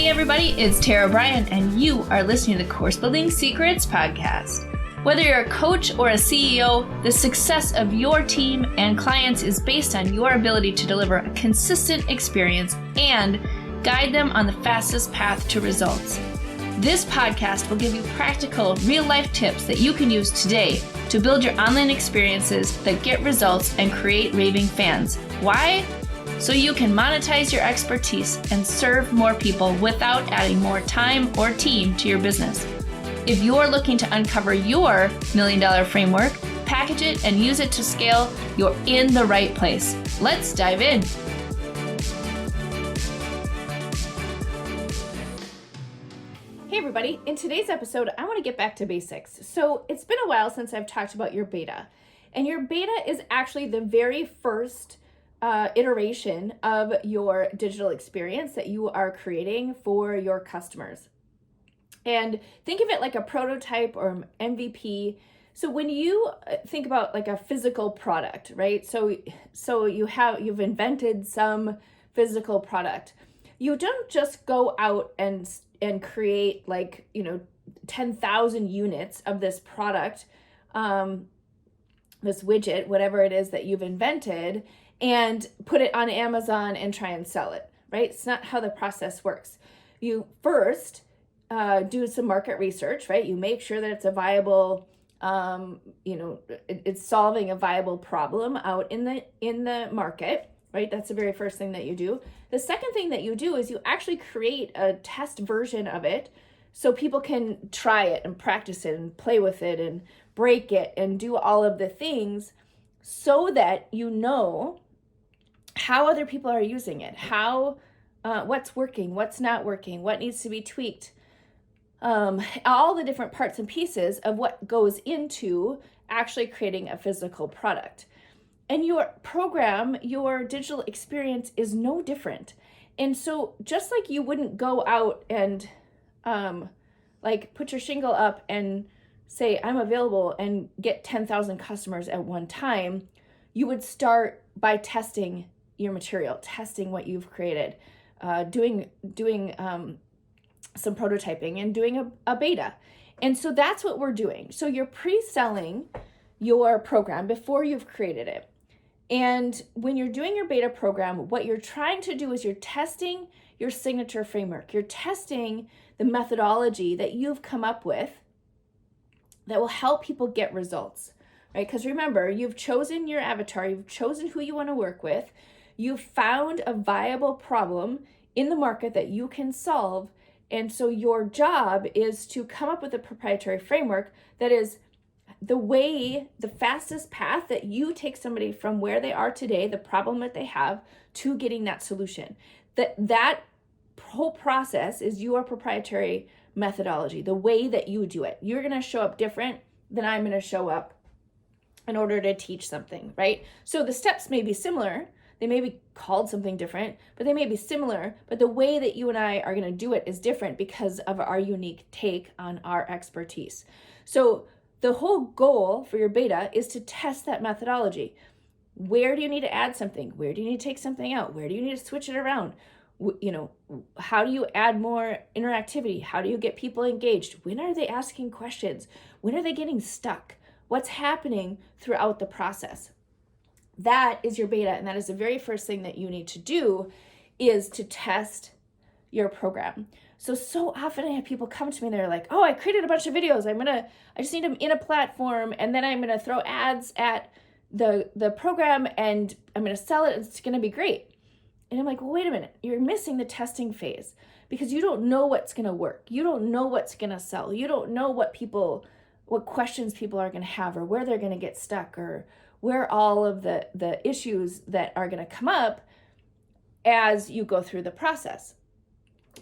Hey everybody, it's Tara Bryan, and you are listening to the Course Building Secrets podcast. Whether you're a coach or a CEO, the success of your team and clients is based on your ability to deliver a consistent experience and guide them on the fastest path to results. This podcast will give you practical, real-life tips that you can use today to build your online experiences that get results and create raving fans. Why? So you can monetize your expertise and serve more people without adding more time or team to your business. If you're looking to uncover your $1 million framework, package it, and use it to scale, you're in the right place. Let's dive in. Hey everybody, in today's episode, I want to get back to basics. So it's been a while since I've talked about your beta, and your beta is actually the very first iteration of your digital experience that you are creating for your customers. And think of it like a prototype or MVP. So when you think about like a physical product, right? So you've invented some physical product. You don't just go out and create 10,000 units of this product, this widget, whatever it is that you've invented, and put it on Amazon and try and sell it, right? It's not how the process works. You first do some market research, right? You make sure that it's a viable, it's solving a viable problem out in the market, right? That's the very first thing that you do. The second thing that you do is you actually create a test version of it so people can try it and practice it and play with it and break it and do all of the things so that you know how other people are using it, how what's working, what's not working, what needs to be tweaked, all the different parts and pieces of what goes into actually creating a physical product. And your program, your digital experience is no different. And so just like you wouldn't go out and put your shingle up and say, I'm available and get 10,000 customers at one time, you would start by testing your material, testing what you've created, doing some prototyping and doing a beta. And so that's what we're doing. So you're pre-selling your program before you've created it. And when you're doing your beta program, what you're trying to do is you're testing your signature framework. You're testing the methodology that you've come up with that will help people get results, right? Because remember, you've chosen your avatar, you've chosen who you want to work with, you've found a viable problem in the market that you can solve, and so your job is to come up with a proprietary framework that is the fastest path that you take somebody from where they are today, the problem that they have, to getting that solution. That whole process is your proprietary methodology, the way that you do it. You're going to show up different than I'm going to show up in order to teach something, right? So the steps may be similar. They may be called something different, but they may be similar. But the way that you and I are going to do it is different because of our unique take on our expertise. So the whole goal for your beta is to test that methodology. Where do you need to add something? Where do you need to take something out? Where do you need to switch it around? How do you add more interactivity? How do you get people engaged? When are they asking questions? When are they getting stuck? What's happening throughout the process? That is your beta, and that is the very first thing that you need to do is to test your program. So often I have people come to me and they're like, oh, I created a bunch of videos. I just need them in a platform, and then I'm going to throw ads at the program and I'm going to sell it. It's going to be great. And I'm like, well, wait a minute. You're missing the testing phase because you don't know what's going to work. You don't know what's going to sell. You don't know what questions people are going to have or where they're going to get stuck or where all of the issues that are going to come up as you go through the process.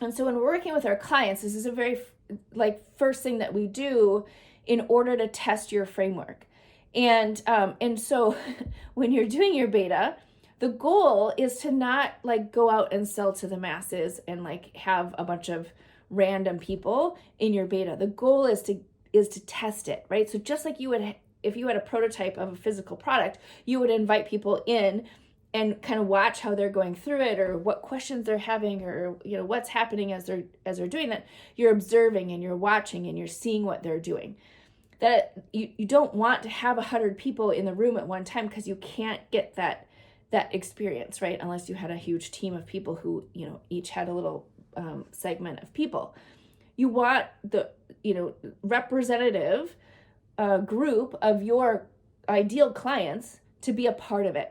And so when we're working with our clients, this is a very first thing that we do in order to test your framework. And so when you're doing your beta, the goal is to not go out and sell to the masses and have a bunch of random people in your beta. The goal is to test it, right? So just like you would, if you had a prototype of a physical product, you would invite people in and kind of watch how they're going through it, or what questions they're having, or what's happening as they're doing that. You're observing and you're watching and you're seeing what they're doing. That you don't want to have 100 people in the room at one time, because you can't get that experience, right? Unless you had a huge team of people who each had a little segment of people. You want the representative group of your ideal clients to be a part of it.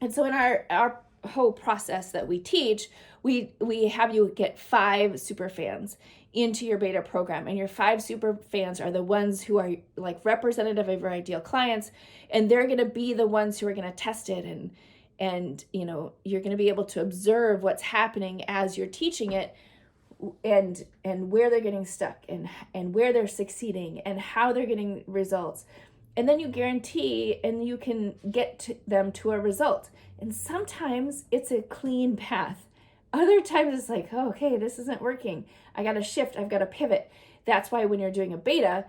And so in our whole process that we teach, we have you get 5 super fans into your beta program, and your 5 super fans are the ones who are like representative of your ideal clients, and they're going to be the ones who are going to test it, and you're going to be able to observe what's happening as you're teaching it, and where they're getting stuck, and where they're succeeding, and how they're getting results. And then you guarantee, and you can get them to a result. And sometimes it's a clean path. Other times it's like, oh, okay, this isn't working. I got to shift. I've got to pivot. That's why when you're doing a beta,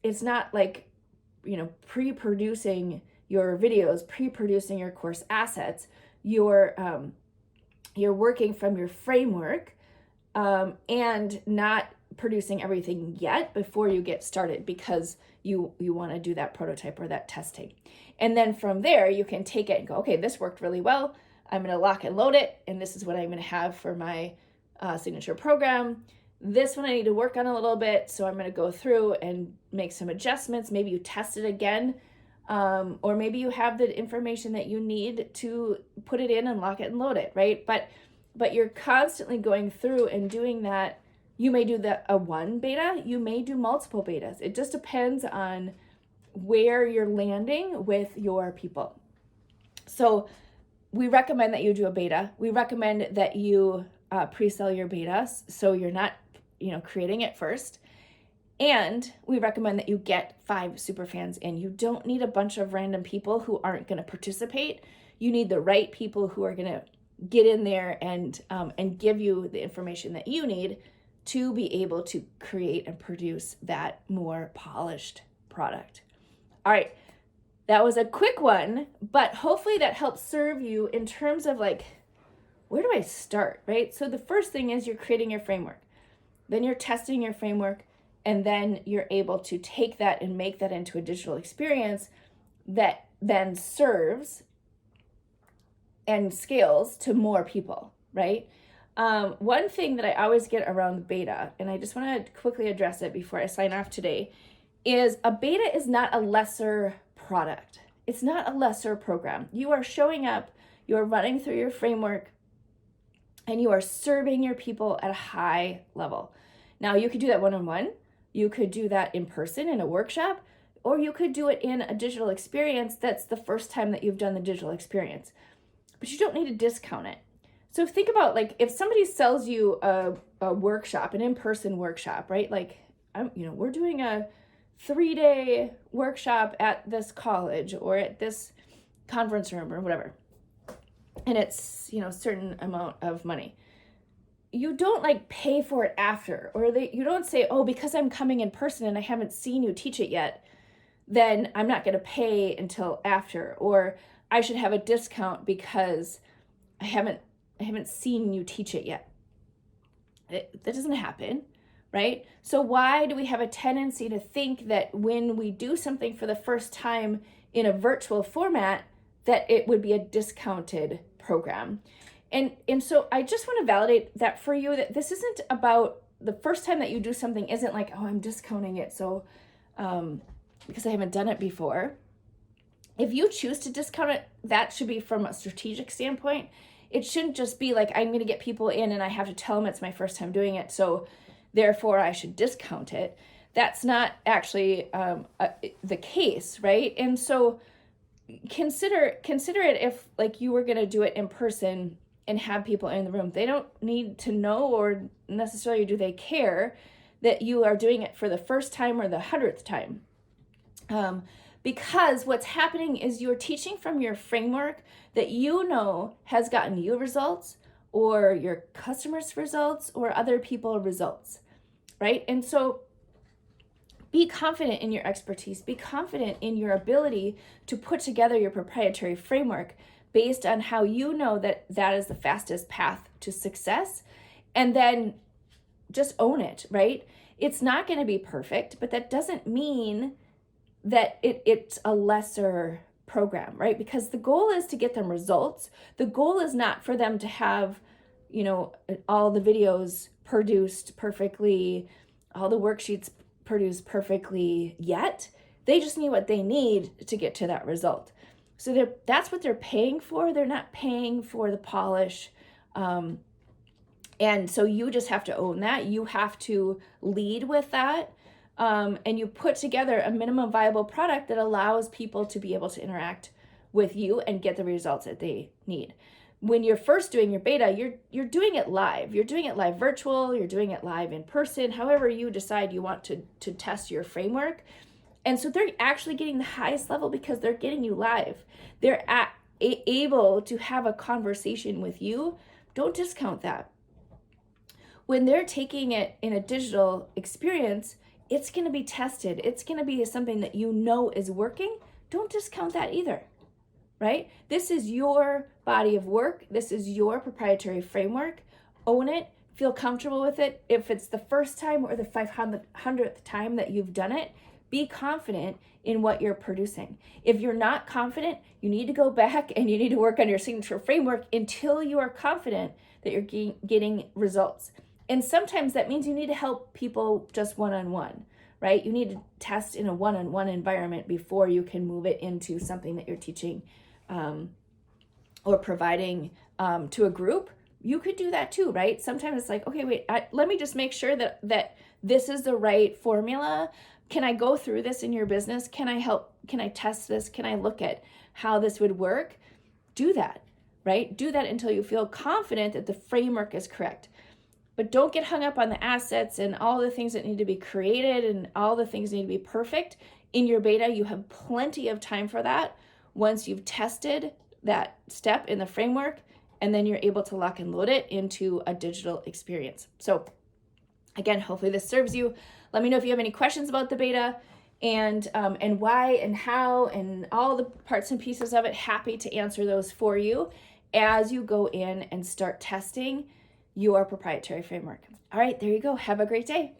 it's not like, pre-producing your videos, pre-producing your course assets. You're working from your framework, and not producing everything yet before you get started, because you want to do that prototype or that testing. And then from there, you can take it and go, okay, this worked really well. I'm going to lock and load it, and this is what I'm going to have for my signature program. This one I need to work on a little bit, so I'm going to go through and make some adjustments. Maybe you test it again, or maybe you have the information that you need to put it in and lock it and load it, right? But you're constantly going through and doing that. You may do a 1 beta, you may do multiple betas. It just depends on where you're landing with your people. So we recommend that you do a beta. We recommend that you pre-sell your betas, so you're not creating it first. And we recommend that you get 5 super fans in. You don't need a bunch of random people who aren't going to participate. You need the right people who are going to get in there and give you the information that you need to be able to create and produce that more polished product. All right, that was a quick one, but hopefully that helps serve you in terms of like, where do I start, right? So the first thing is you're creating your framework. Then you're testing your framework, and then you're able to take that and make that into a digital experience that then serves and scales to more people, right? One thing that I always get around beta, and I just want to quickly address it before I sign off today, is a beta is not a lesser product. It's not a lesser program. You are showing up, you are running through your framework, and you are serving your people at a high level. Now, you could do that one-on-one, you could do that in person in a workshop, or you could do it in a digital experience that's the first time that you've done the digital experience. But you don't need to discount it. So think about, like, if somebody sells you a workshop, an in-person workshop, right? Like, we're doing a 3-day workshop at this college or at this conference room or whatever, and it's a certain amount of money. You don't like pay for it after, or you don't say, oh, because I'm coming in person and I haven't seen you teach it yet, then I'm not going to pay until after, or I should have a discount because I haven't seen you teach it yet. That doesn't happen, right? So why do we have a tendency to think that when we do something for the first time in a virtual format, that it would be a discounted program? And so I just want to validate that for you, that this isn't about the first time that you do something isn't like, oh, I'm discounting it so because I haven't done it before. If you choose to discount it, that should be from a strategic standpoint. It shouldn't just be like, I'm going to get people in and I have to tell them it's my first time doing it, so therefore I should discount it. That's not actually the case, right? And so consider it if like you were going to do it in person and have people in the room. They don't need to know, or necessarily do they care that you are doing it for the first time or the 100th time. Because what's happening is you're teaching from your framework that has gotten you results, or your customers results, or other people results, right? And so be confident in your expertise. Be confident in your ability to put together your proprietary framework, based on how you know that that is the fastest path to success, and then just own it, right? It's not going to be perfect, but that doesn't mean that it's a lesser program, right? Because the goal is to get them results. The goal is not for them to have, all the videos produced perfectly, all the worksheets produced perfectly yet. They just need what they need to get to that result. So that's what they're paying for. They're not paying for the polish. And so you just have to own that. You have to lead with that. And you put together a minimum viable product that allows people to be able to interact with you and get the results that they need. When you're first doing your beta, you're doing it live. You're doing it live virtual, you're doing it live in person, however you decide you want to test your framework. And so they're actually getting the highest level because they're getting you live. They're able to have a conversation with you. Don't discount that. When they're taking it in a digital experience, it's going to be tested. It's going to be something that you know is working. Don't discount that either, right? This is your body of work. This is your proprietary framework. Own it. Feel comfortable with it. If it's the first time or the 500th time that you've done it, be confident in what you're producing. If you're not confident, you need to go back and you need to work on your signature framework until you are confident that you're getting results. And sometimes that means you need to help people just one-on-one, right? You need to test in a one-on-one environment before you can move it into something that you're teaching or providing to a group. You could do that too, right? Sometimes it's like, okay, wait, let me just make sure that this is the right formula. Can I go through this in your business? Can I help? Can I test this? Can I look at how this would work? Do that, right? Do that until you feel confident that the framework is correct. But don't get hung up on the assets and all the things that need to be created and all the things need to be perfect. In your beta, you have plenty of time for that once you've tested that step in the framework, and then you're able to lock and load it into a digital experience. So again, hopefully this serves you. Let me know if you have any questions about the beta and why and how and all the parts and pieces of it. Happy to answer those for you as you go in and start testing your proprietary framework. All right, there you go. Have a great day.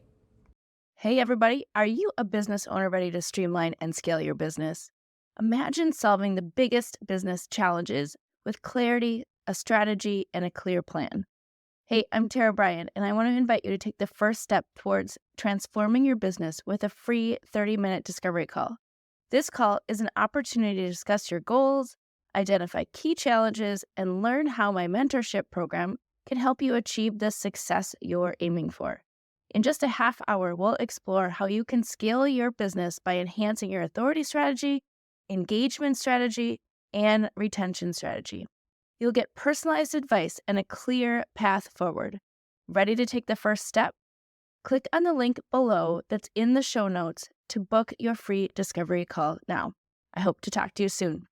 Hey everybody, are you a business owner ready to streamline and scale your business? Imagine solving the biggest business challenges with clarity, a strategy, and a clear plan. Hey, I'm Bryan, and I want to invite you to take the first step towards transforming your business with a free 30-minute discovery call. This call is an opportunity to discuss your goals, identify key challenges, and learn how my mentorship program can help you achieve the success you're aiming for. In just a half hour, we'll explore how you can scale your business by enhancing your authority strategy, engagement strategy, and retention strategy. You'll get personalized advice and a clear path forward. Ready to take the first step? Click on the link below that's in the show notes to book your free discovery call now. I hope to talk to you soon.